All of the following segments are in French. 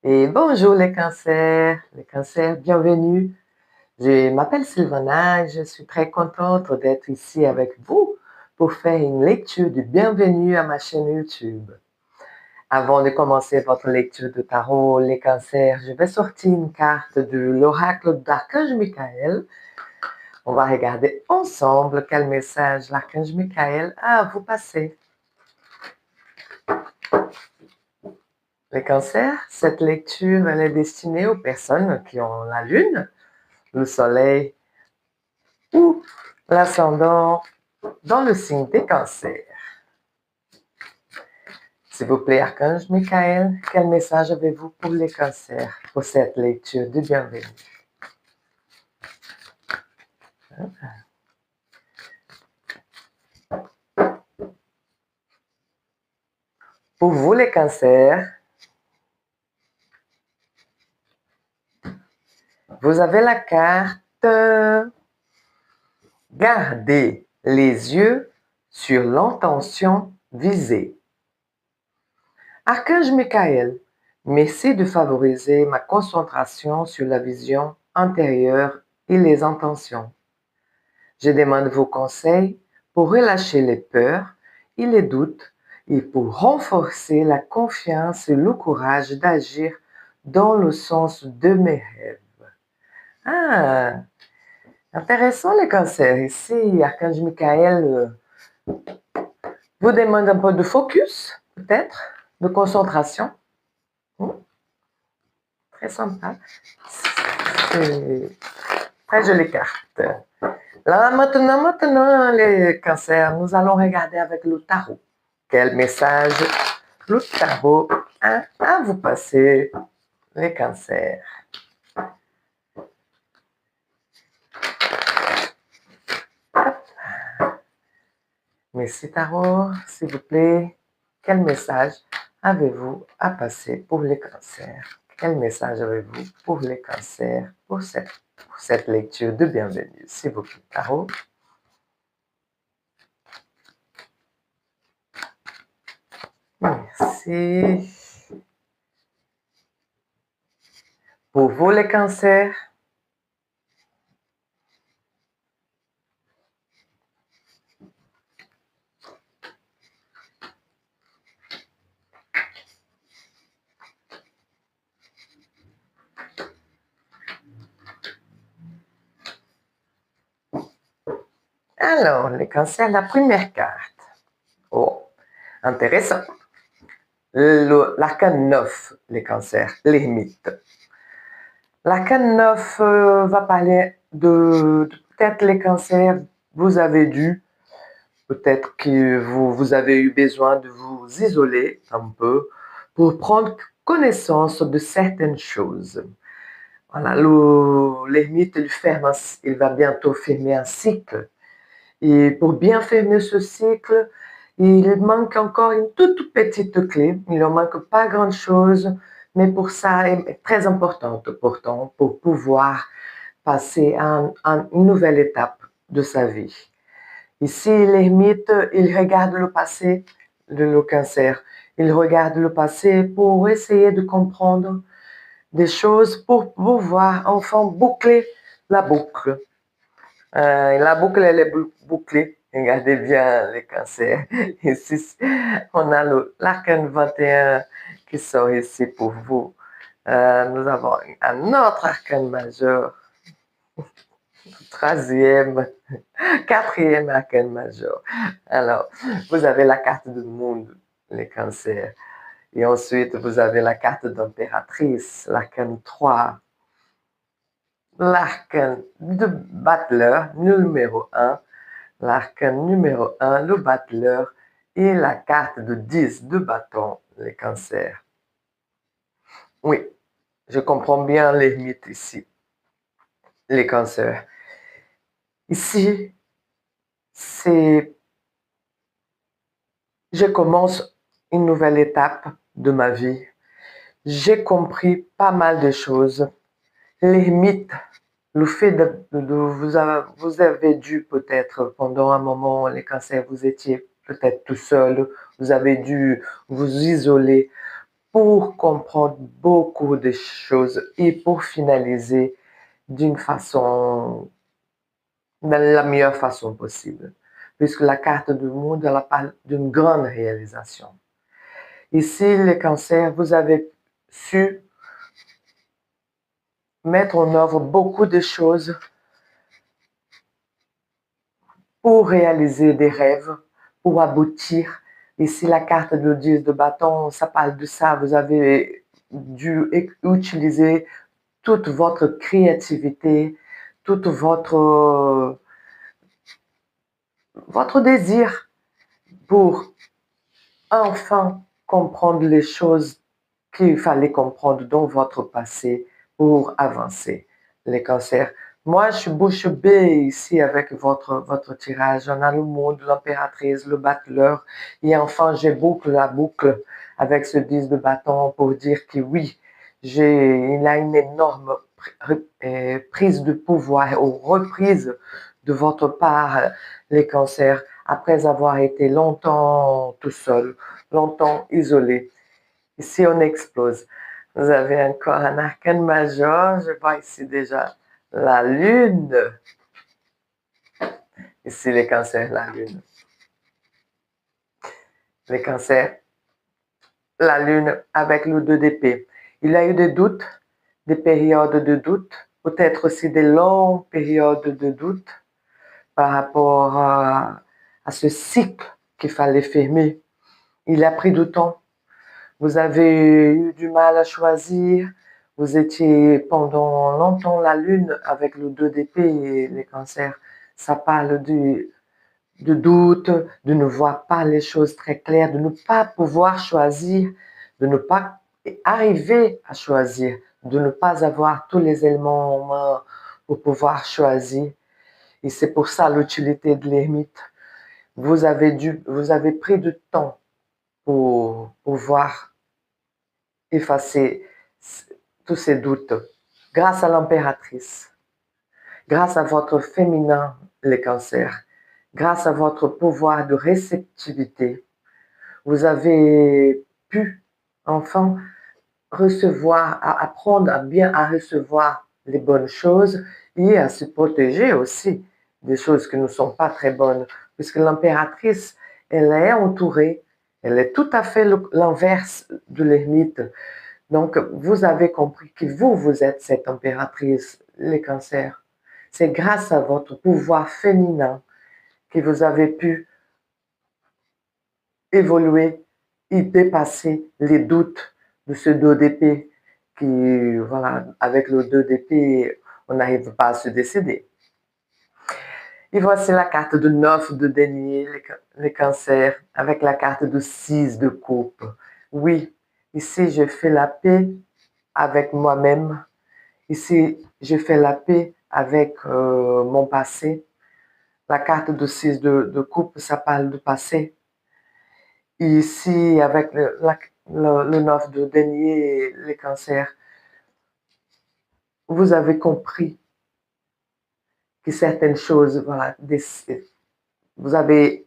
Et bonjour les cancers, bienvenue. Je m'appelle Sylvana et je suis très contente d'être ici avec vous pour faire une lecture de bienvenue à ma chaîne YouTube. Avant de commencer votre lecture de tarot, les cancers, je vais sortir une carte de l'oracle d'Archange Michael. On va regarder ensemble quel message l'Archange Michael a à vous passer. Les cancers, cette lecture elle est destinée aux personnes qui ont la lune, le soleil ou l'ascendant dans le signe des cancers. S'il vous plaît, Archange Michael, quel message avez-vous pour les cancers pour cette lecture de bienvenue? Pour vous les cancers, vous avez la carte Gardez les yeux sur l'intention visée. Archange Michael, merci de favoriser ma concentration sur la vision intérieure et les intentions. Je demande vos conseils pour relâcher les peurs et les doutes et pour renforcer la confiance et le courage d'agir dans le sens de mes rêves. Ah, intéressant les cancers. Ici, Archange Michael vous demande un peu de focus, peut-être, de concentration. Très sympa. C'est très jolie carte. Là, maintenant, les cancers, nous allons regarder avec le tarot. Quel message le tarot a à vous passer, les cancers? Merci tarot, s'il vous plaît. Quel message avez-vous à passer pour les cancers? Quel message avez-vous pour les cancers pour cette lecture de bienvenue? S'il vous plaît, tarot. Merci. Pour vous, les cancers, alors, les cancers, la première carte. Oh, intéressant. L'arcane 9, les cancers, l'ermite. L'arcane 9 va parler de peut-être les cancers, vous avez dû, peut-être que vous avez eu besoin de vous isoler un peu pour prendre connaissance de certaines choses. Voilà, l'ermite, il va bientôt fermer un cycle. Et pour bien fermer ce cycle, il manque encore une toute petite clé. Il ne manque pas grand-chose, mais pour ça, elle est très importante pourtant pour pouvoir passer à une nouvelle étape de sa vie. Ici, l'ermite, il regarde le passé, le cancer. Il regarde le passé pour essayer de comprendre des choses pour pouvoir enfin boucler la boucle. La boucle, elle est bouclée. Regardez bien les cancers. Ici, on a l'arcane 21 qui sort ici pour vous. Nous avons un autre arcane majeur, troisième, quatrième arcane majeur. Alors, vous avez la carte du monde, les cancers. Et ensuite, vous avez la carte d'impératrice, l'arcane 3. L'arcane de battleur numéro 1, l'arcane numéro 1, le battleur, et la carte de 10 de bâton, les cancers. Oui, je comprends bien les mythes ici, les cancers. Ici, je commence une nouvelle étape de ma vie. J'ai compris pas mal de choses. Les mythes, le fait vous avez dû peut-être pendant un moment, les cancers, vous étiez peut-être tout seul, vous avez dû vous isoler pour comprendre beaucoup de choses et pour finaliser d'une façon, de la meilleure façon possible. Puisque la carte du monde, elle parle d'une grande réalisation. Ici, les cancers, vous avez su mettre en œuvre beaucoup de choses pour réaliser des rêves, pour aboutir. Ici, la carte de 10 de bâton, ça parle de ça. Vous avez dû utiliser toute votre créativité, toute votre désir pour enfin comprendre les choses qu'il fallait comprendre dans votre passé pour avancer. Les cancers. Moi, je suis bouche bée ici avec votre tirage. On a le monde, l'impératrice, le battleur. Et enfin, j'ai boucle la boucle avec ce 10 de bâton pour dire que oui, il a une énorme prise de pouvoir ou reprise de votre part, les cancers, après avoir été longtemps tout seul, longtemps isolé. Ici, on explose. Vous avez encore un arcane majeur. Je vois ici déjà la lune. Ici, les cancers, la lune. Les cancers, la lune avec le 2 d'épée. Il y a eu des doutes, des périodes de doute, peut-être aussi des longues périodes de doute par rapport à ce cycle qu'il fallait fermer. Il a pris du temps. Vous avez eu du mal à choisir. Vous étiez pendant longtemps la lune avec le 2 d'épée et les cancers. Ça parle de doute, de ne voir pas les choses très claires, de ne pas pouvoir choisir, de ne pas arriver à choisir, de ne pas avoir tous les éléments en main pour pouvoir choisir. Et c'est pour ça l'utilité de l'ermite. Vous avez pris du temps pour pouvoir effacer tous ces doutes grâce à l'impératrice, grâce à votre féminin, les cancers, grâce à votre pouvoir de réceptivité. Vous avez pu enfin recevoir, apprendre à bien à recevoir les bonnes choses et à se protéger aussi des choses qui ne sont pas très bonnes, puisque l'impératrice, elle est entourée, elle est tout à fait l'inverse de l'ermite. Donc, vous avez compris que vous êtes cette impératrice, les cancers. C'est grâce à votre pouvoir féminin que vous avez pu évoluer et dépasser les doutes de ce 2 d'épée qui, voilà, avec le 2 d'épée, on n'arrive pas à se décider. Et voici la carte de 9 de denier, les cancers, avec la carte de 6 de coupe. Oui, ici, je fais la paix avec moi-même. Ici, je fais la paix avec mon passé. La carte de 6 de coupe, ça parle du passé. Et ici, avec le 9 de denier, les cancers, vous avez compris que certaines choses, voilà, vous avez,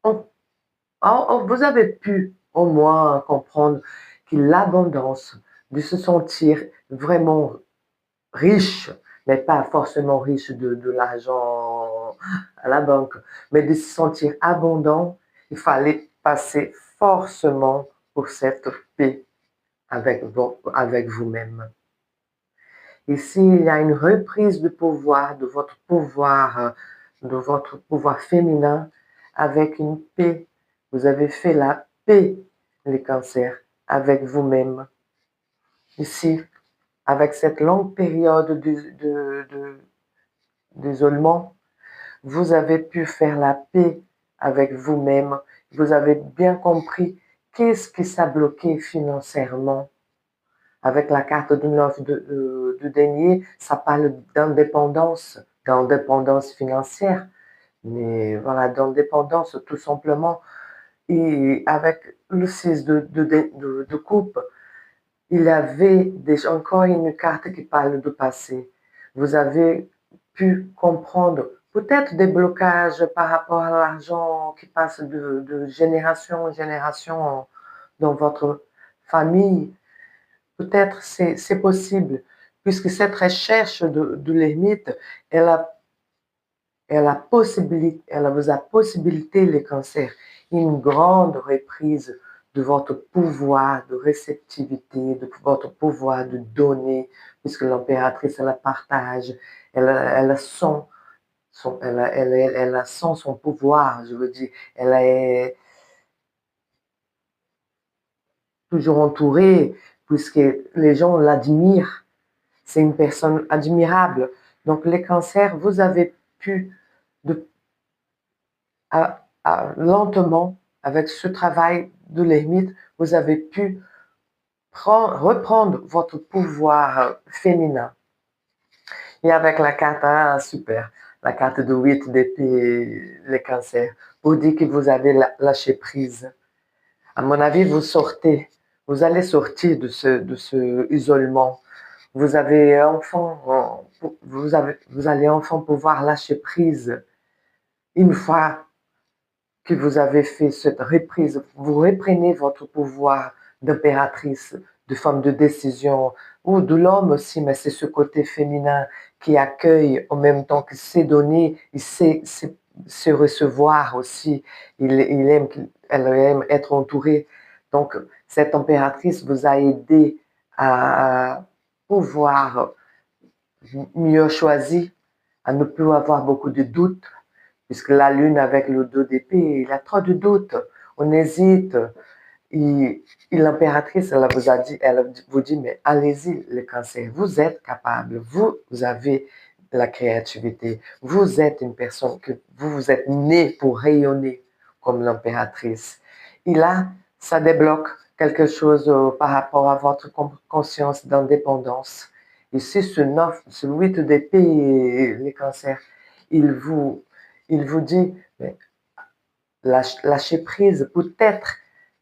vous avez pu au moins comprendre que l'abondance de se sentir vraiment riche, mais pas forcément riche de l'argent à la banque, mais de se sentir abondant, il fallait passer forcément pour cette paix avec vous-même. Ici, il y a une reprise de pouvoir, de votre pouvoir féminin avec une paix. Vous avez fait la paix, les cancers, avec vous-même. Ici, avec cette longue période d'isolement, vous avez pu faire la paix avec vous-même. Vous avez bien compris qu'est-ce qui s'est bloqué financièrement. Avec la carte de 9 de denier, ça parle d'indépendance financière, mais voilà, d'indépendance tout simplement. Et avec le 6 de coupe, il y avait déjà encore une carte qui parle du passé. Vous avez pu comprendre peut-être des blocages par rapport à l'argent qui passe de génération en génération dans votre famille, peut-être c'est possible, puisque cette recherche de l'ermite, elle vous a possibilité les cancers, une grande reprise de votre pouvoir de réceptivité, de votre pouvoir de donner, puisque l'impératrice, elle partage, elle sent elle sent son pouvoir, je veux dire, elle est toujours entourée, puisque les gens l'admirent. C'est une personne admirable. Donc, les cancers, vous avez pu, de, lentement, avec ce travail de l'ermite, vous avez pu reprendre votre pouvoir féminin. Et avec la carte, super, la carte de 8 d'épée, les cancers, vous dit que vous avez lâché prise. À mon avis, vous allez sortir de ce isolement. Vous allez enfin pouvoir lâcher prise une fois que vous avez fait cette reprise. Vous reprenez votre pouvoir d'impératrice, de femme de décision, ou de l'homme aussi, mais c'est ce côté féminin qui accueille en même temps que sait donner, il sait se recevoir aussi, elle aime être entourée. Donc, cette impératrice vous a aidé à pouvoir mieux choisir, à ne plus avoir beaucoup de doutes, puisque la lune avec le dos d'épée, il a trop de doutes, on hésite. Et l'impératrice, elle vous dit, mais allez-y, le cancer, vous êtes capable, vous avez la créativité, vous êtes une personne que vous êtes né pour rayonner comme l'impératrice. Et là, ça débloque quelque chose par rapport à votre conscience d'indépendance. Et si ce 8 d'épée, les cancers, il vous dit, mais lâchez prise, peut-être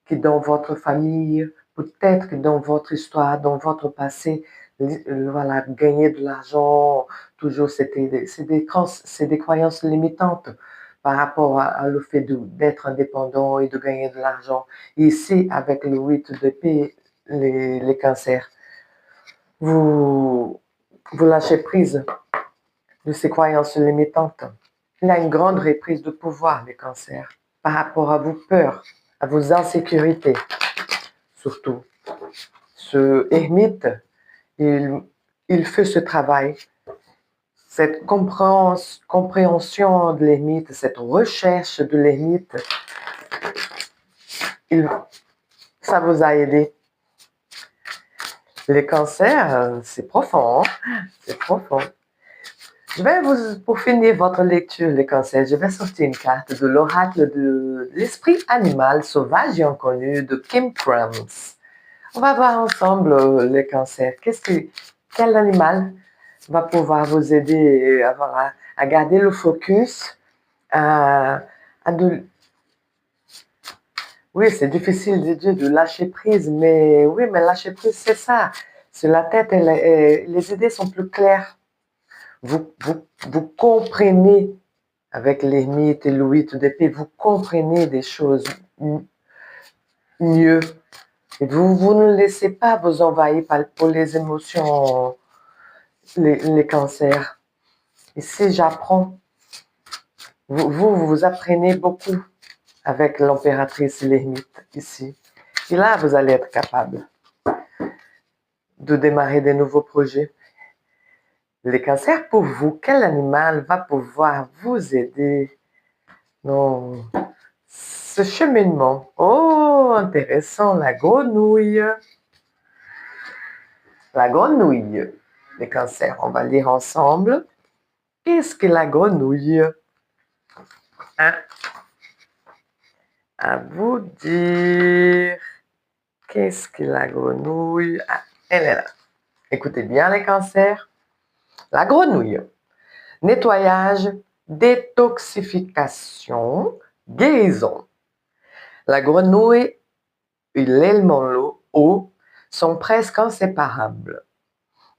que dans votre famille, peut-être que dans votre histoire, dans votre passé, voilà, gagner de l'argent, toujours, c'est des croyances limitantes par rapport le fait d'être indépendant et de gagner de l'argent. Ici, avec le 8 d'épée, les cancers, vous lâchez prise de ces croyances limitantes. Il y a une grande reprise de pouvoir, les cancers, par rapport à vos peurs, à vos insécurités, surtout. Ce ermite, il fait ce travail, cette compréhension de l'ermite, cette recherche de l'ermite, ça vous a aidé. Les cancers, c'est profond, hein? C'est profond. Pour finir votre lecture, les cancers, je vais sortir une carte de l'oracle de l'esprit animal sauvage et inconnu de Kim Krams. On va voir ensemble les cancers. Quel animal va pouvoir vous aider à garder le focus, Oui, c'est difficile de dire de lâcher prise, mais oui, mais lâcher prise, c'est ça. Sur la tête, les idées sont plus claires. Vous comprenez, avec les mythes et le 8 d'épée, vous comprenez des choses mieux. Et vous ne laissez pas vous envahir pour les émotions, les cancers. Ici, j'apprends. Vous apprenez beaucoup avec l'impératrice et les mythes ici. Et là, vous allez être capable de démarrer des nouveaux projets. Les cancers, pour vous, quel animal va pouvoir vous aider dans ce cheminement? Oh, intéressant, la grenouille. La grenouille. Les cancers, on va lire ensemble. Qu'est-ce que la grenouille? Hein? À vous dire. Qu'est-ce que la grenouille? Ah, elle est là. Écoutez bien les cancers. La grenouille. Nettoyage, détoxification, guérison. La grenouille et l'élément eau sont presque inséparables.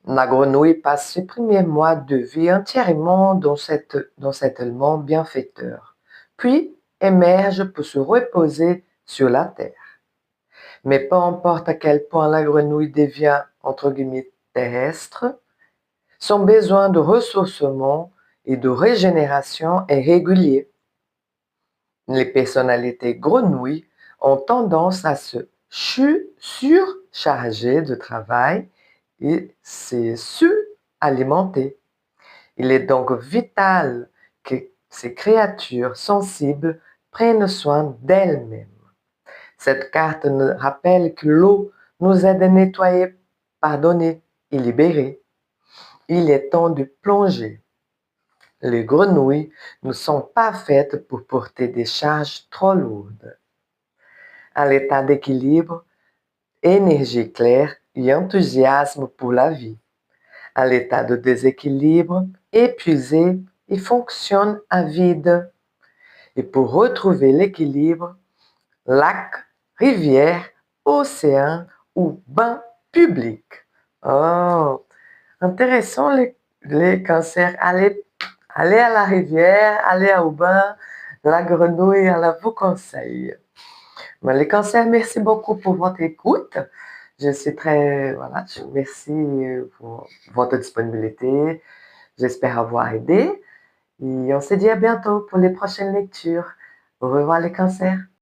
La grenouille passe ses premiers mois de vie entièrement dans cet élément bienfaiteur, puis émerge pour se reposer sur la terre. Mais peu importe à quel point la grenouille devient, entre guillemets, terrestre, son besoin de ressourcement et de régénération est régulier. Les personnalités grenouilles ont tendance à se surcharger de travail et se su-alimenter. Il est donc vital que ces créatures sensibles prennent soin d'elles-mêmes. Cette carte nous rappelle que l'eau nous aide à nettoyer, pardonner et libérer. Il est temps de plonger. Les grenouilles ne sont pas faites pour porter des charges trop lourdes. À l'état d'équilibre, énergie claire et enthousiasme pour la vie. À l'état de déséquilibre, épuisé et fonctionne à vide. Et pour retrouver l'équilibre, lac, rivière, océan ou bain public. Oh, intéressant les cancers. Allez à la rivière, allez au bain, la grenouille, elle vous conseille. Mais les cancers, merci beaucoup pour votre écoute. Je suis voilà, merci pour votre disponibilité. J'espère avoir aidé. Et on se dit à bientôt pour les prochaines lectures. Au revoir les cancers.